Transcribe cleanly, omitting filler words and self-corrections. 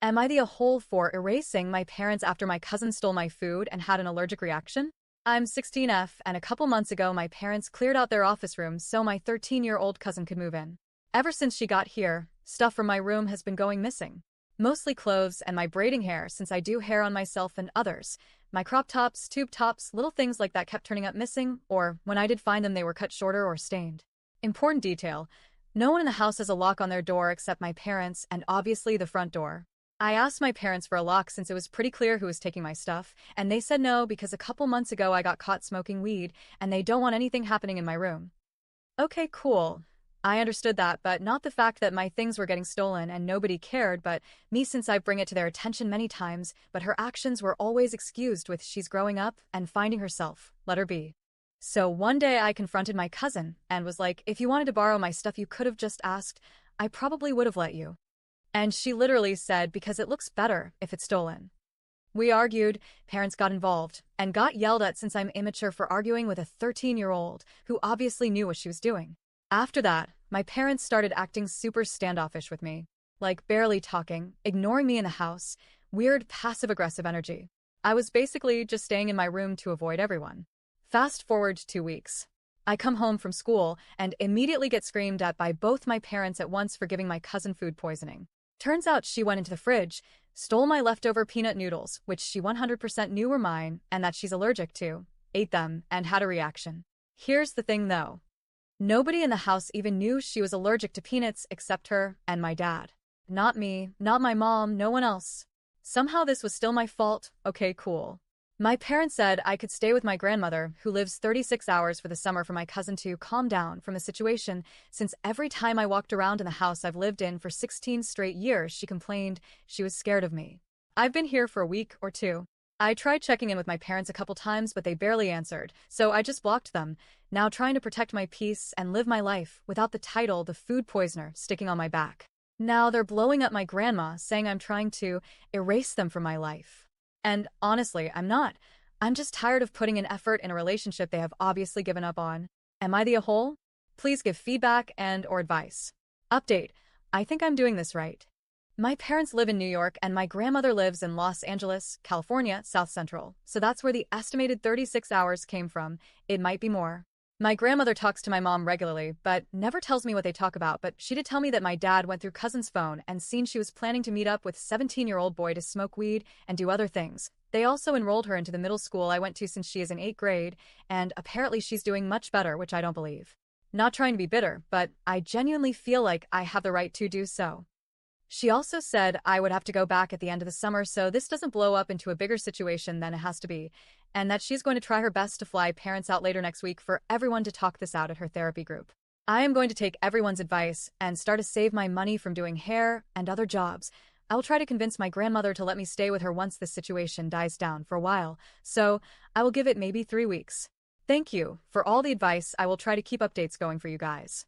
Am I the a-hole for erasing my parents after my cousin stole my food and had an allergic reaction? I'm 16F, and a couple months ago my parents cleared out their office room so my 13-year-old cousin could move in. Ever since she got here, stuff from my room has been going missing. Mostly clothes and my braiding hair since I do hair on myself and others. My crop tops, tube tops, little things like that kept turning up missing, or when I did find them they were cut shorter or stained. Important detail: no one in the house has a lock on their door except my parents and obviously the front door. I asked my parents for a lock since it was pretty clear who was taking my stuff, and they said no because a couple months ago I got caught smoking weed and they don't want anything happening in my room. Okay, cool. I understood that, but not the fact that my things were getting stolen and nobody cared but me since I bring it to their attention many times, but her actions were always excused with she's growing up and finding herself, let her be. So one day I confronted my cousin and was like, if you wanted to borrow my stuff you could have just asked, I probably would have let you. And she literally said because it looks better if it's stolen. We argued, parents got involved, and got yelled at since I'm immature for arguing with a 13-year-old who obviously knew what she was doing. After that, my parents started acting super standoffish with me. Like barely talking, ignoring me in the house, weird passive-aggressive energy. I was basically just staying in my room to avoid everyone. Fast forward 2 weeks. I come home from school and immediately get screamed at by both my parents at once for giving my cousin food poisoning. Turns out she went into the fridge, stole my leftover peanut noodles, which she 100% knew were mine and that she's allergic to, ate them, and had a reaction. Here's the thing though. Nobody in the house even knew she was allergic to peanuts except her and my dad. Not me, not my mom, no one else. Somehow this was still my fault. Okay, cool. My parents said I could stay with my grandmother, who lives 36 hours for the summer, for my cousin to calm down from the situation, since every time I walked around in the house I've lived in for 16 straight years she complained she was scared of me. I've been here for a week or two. I tried checking in with my parents a couple times but they barely answered, so I just blocked them, now trying to protect my peace and live my life without the title "the food poisoner" sticking on my back. Now they're blowing up my grandma, saying I'm trying to erase them from my life. And honestly, I'm not. I'm just tired of putting in effort in a relationship they have obviously given up on. Am I the a-hole? Please give feedback and/or advice. Update: I think I'm doing this right. My parents live in New York and my grandmother lives in Los Angeles, California, South Central, so that's where the estimated 36 hours came from. It might be more. My grandmother talks to my mom regularly, but never tells me what they talk about, but she did tell me that my dad went through cousin's phone and seen she was planning to meet up with 17-year-old boy to smoke weed and do other things. They also enrolled her into the middle school I went to since she is in 8th grade, and apparently she's doing much better, which I don't believe. Not trying to be bitter, but I genuinely feel like I have the right to do so. She also said I would have to go back at the end of the summer so this doesn't blow up into a bigger situation than it has to be, and that she's going to try her best to fly parents out later next week for everyone to talk this out at her therapy group. I am going to take everyone's advice and start to save my money from doing hair and other jobs. I will try to convince my grandmother to let me stay with her once this situation dies down for a while, so I will give it maybe 3 weeks. Thank you for all the advice. I will try to keep updates going for you guys.